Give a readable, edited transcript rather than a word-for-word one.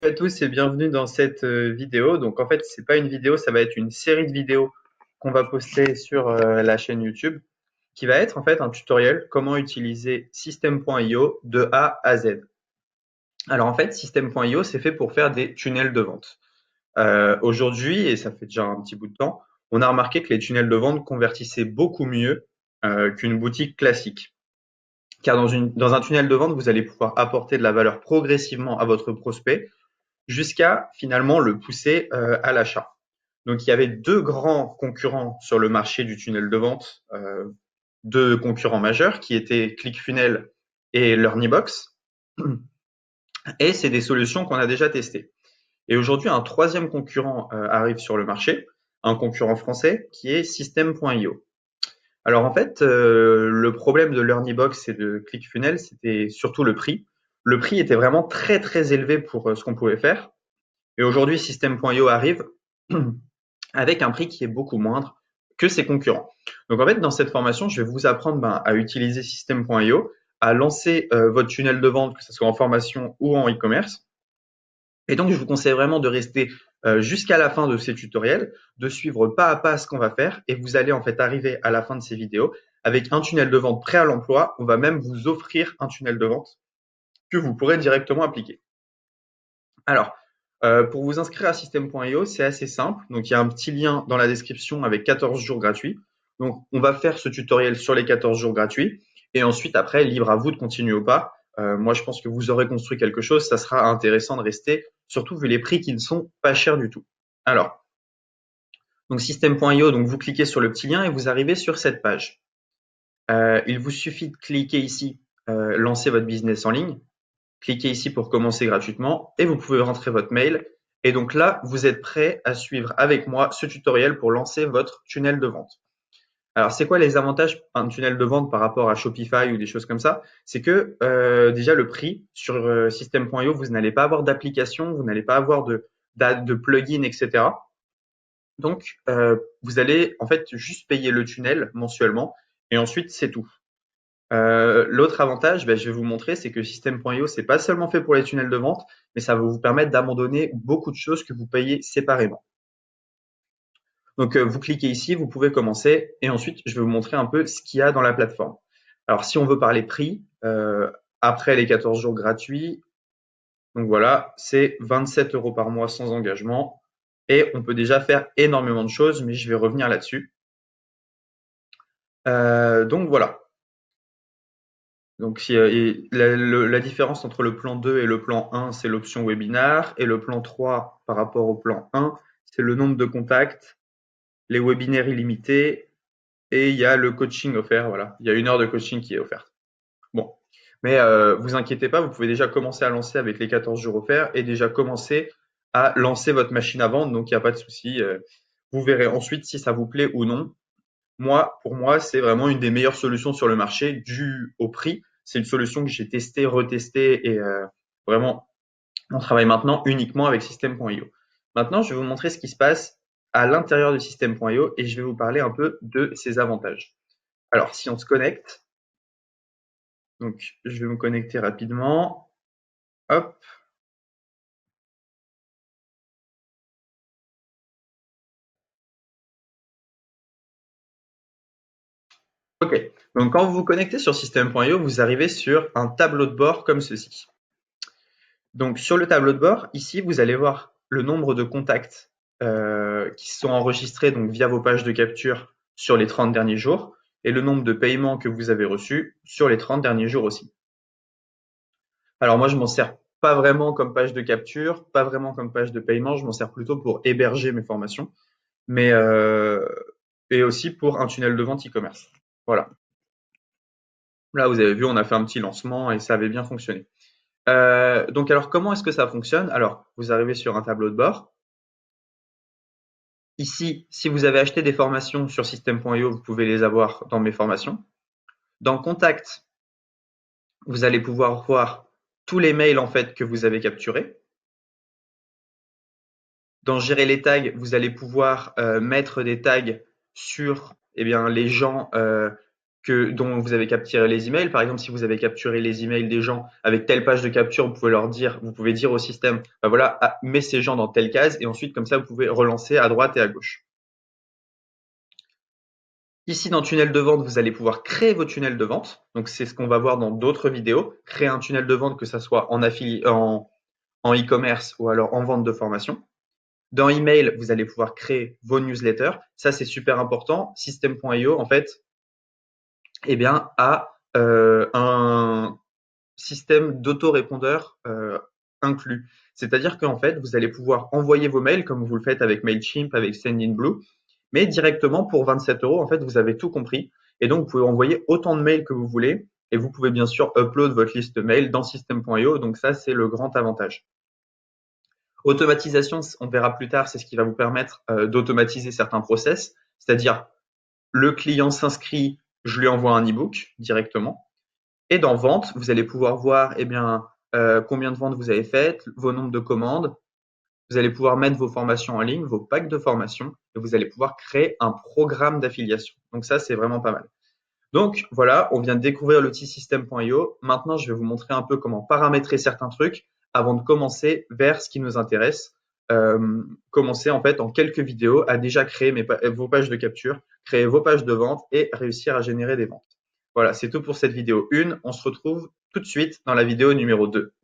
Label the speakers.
Speaker 1: à tous et bienvenue dans cette vidéo. Donc en fait, c'est pas une vidéo, ça va être une série de vidéos qu'on va poster sur la chaîne YouTube qui va être en fait un tutoriel comment utiliser System.io de A à Z. Alors en fait, System.io, c'est fait pour faire des tunnels de vente. Aujourd'hui, et ça fait déjà un petit bout de temps, on a remarqué que les tunnels de vente convertissaient beaucoup mieux qu'une boutique classique. Car dans un tunnel de vente, vous allez pouvoir apporter de la valeur progressivement à votre prospect jusqu'à finalement le pousser à l'achat. Donc il y avait deux grands concurrents sur le marché du tunnel de vente, deux concurrents majeurs qui étaient ClickFunnels et LearnyBox. Et c'est des solutions qu'on a déjà testées. Et aujourd'hui, un troisième concurrent arrive sur le marché, un concurrent français qui est System.io. Alors en fait, le problème de LearnyBox et de ClickFunnels, c'était surtout le prix. Le prix était vraiment très très élevé pour ce qu'on pouvait faire. Et aujourd'hui, System.io arrive avec un prix qui est beaucoup moindre que ses concurrents. Donc en fait, dans cette formation, je vais vous apprendre à utiliser System.io, à lancer votre tunnel de vente, que ce soit en formation ou en e-commerce. Et donc, je vous conseille vraiment de rester jusqu'à la fin de ces tutoriels, de suivre pas à pas ce qu'on va faire, et vous allez en fait arriver à la fin de ces vidéos avec un tunnel de vente prêt à l'emploi. On va même vous offrir un tunnel de vente que vous pourrez directement appliquer. Alors, pour vous inscrire à System.io, c'est assez simple. Donc, il y a un petit lien dans la description avec 14 jours gratuits. Donc, on va faire ce tutoriel sur les 14 jours gratuits. Et ensuite, après, libre à vous de continuer ou pas. Moi, je pense que vous aurez construit quelque chose. Ça sera intéressant de rester, surtout vu les prix qui ne sont pas chers du tout. Alors, donc System.io, donc vous cliquez sur le petit lien et vous arrivez sur cette page. Il vous suffit de cliquer ici, lancer votre business en ligne. Cliquez ici pour commencer gratuitement et vous pouvez rentrer votre mail. Et donc là, vous êtes prêt à suivre avec moi ce tutoriel pour lancer votre tunnel de vente. Alors, c'est quoi les avantages d'un tunnel de vente par rapport à Shopify ou des choses comme ça? C'est que déjà le prix sur System.io, vous n'allez pas avoir d'application, vous n'allez pas avoir de plugin, etc. Donc, vous allez en fait juste payer le tunnel mensuellement et ensuite c'est tout. L'autre avantage, je vais vous montrer, c'est que System.io, c'est pas seulement fait pour les tunnels de vente, mais ça va vous permettre d'abandonner beaucoup de choses que vous payez séparément. Donc, vous cliquez ici, vous pouvez commencer, et ensuite, je vais vous montrer un peu ce qu'il y a dans la plateforme. Alors, si on veut parler prix, après les 14 jours gratuits, donc voilà, c'est 27 € par mois sans engagement, et on peut déjà faire énormément de choses, mais je vais revenir là-dessus. Donc voilà. Donc, la différence entre le plan 2 et le plan 1, c'est l'option webinar. Et le plan 3, par rapport au plan 1, c'est le nombre de contacts, les webinaires illimités et il y a le coaching offert. Voilà, il y a 1 heure de coaching qui est offerte. Bon, mais vous inquiétez pas, vous pouvez déjà commencer à lancer avec les 14 jours offerts et déjà commencer à lancer votre machine à vendre. Donc, il n'y a pas de souci. Vous verrez ensuite si ça vous plaît ou non. Pour moi, c'est vraiment une des meilleures solutions sur le marché dû au prix. C'est une solution que j'ai testée, retestée et vraiment, on travaille maintenant uniquement avec System.io. Maintenant, je vais vous montrer ce qui se passe à l'intérieur de System.io et je vais vous parler un peu de ses avantages. Alors, si on se connecte, donc je vais me connecter rapidement. Hop. OK. Donc, quand vous vous connectez sur System.io, vous arrivez sur un tableau de bord comme ceci. Donc, sur le tableau de bord, ici, vous allez voir le nombre de contacts qui sont enregistrés donc, via vos pages de capture sur les 30 derniers jours et le nombre de paiements que vous avez reçus sur les 30 derniers jours aussi. Alors, moi, je m'en sers pas vraiment comme page de capture, pas vraiment comme page de paiement, je m'en sers plutôt pour héberger mes formations, mais et aussi pour un tunnel de vente e-commerce. Voilà. Là, vous avez vu, on a fait un petit lancement et ça avait bien fonctionné. Donc, alors, comment est-ce que ça fonctionne? Alors, vous arrivez sur un tableau de bord. Ici, si vous avez acheté des formations sur System.io, vous pouvez les avoir dans mes formations. Dans Contact, vous allez pouvoir voir tous les mails en fait que vous avez capturés. Dans Gérer les tags, vous allez pouvoir mettre des tags sur les gens dont vous avez capturé les emails. Par exemple, si vous avez capturé les emails des gens avec telle page de capture, vous pouvez dire au système, bah voilà, mets ces gens dans telle case, et ensuite, comme ça, vous pouvez relancer à droite et à gauche. Ici, dans tunnel de vente, vous allez pouvoir créer vos tunnels de vente. Donc, c'est ce qu'on va voir dans d'autres vidéos. Créer un tunnel de vente, que ça soit en e-commerce ou alors en vente de formation. Dans email, vous allez pouvoir créer vos newsletters. Ça, c'est super important. System.io, en fait, eh bien, a un système d'autorépondeur inclus. C'est-à-dire qu'en fait, vous allez pouvoir envoyer vos mails comme vous le faites avec Mailchimp, avec Sendinblue, mais directement pour 27 euros, en fait, vous avez tout compris. Et donc, vous pouvez envoyer autant de mails que vous voulez. Et vous pouvez bien sûr upload votre liste mail dans System.io. Donc ça, c'est le grand avantage. Automatisation, on verra plus tard, c'est ce qui va vous permettre d'automatiser certains process. C'est-à-dire, le client s'inscrit, je lui envoie un e-book directement. Et dans vente, vous allez pouvoir voir eh bien, combien de ventes vous avez faites, vos nombres de commandes. Vous allez pouvoir mettre vos formations en ligne, vos packs de formation, et vous allez pouvoir créer un programme d'affiliation. Donc ça, c'est vraiment pas mal. Donc voilà, on vient de découvrir l'outil System.io. Maintenant, je vais vous montrer un peu comment paramétrer certains trucs avant de commencer vers ce qui nous intéresse. Commencer en fait en quelques vidéos à déjà créer vos pages de capture, créer vos pages de vente et réussir à générer des ventes. Voilà, c'est tout pour cette vidéo 1. On se retrouve tout de suite dans la vidéo numéro 2.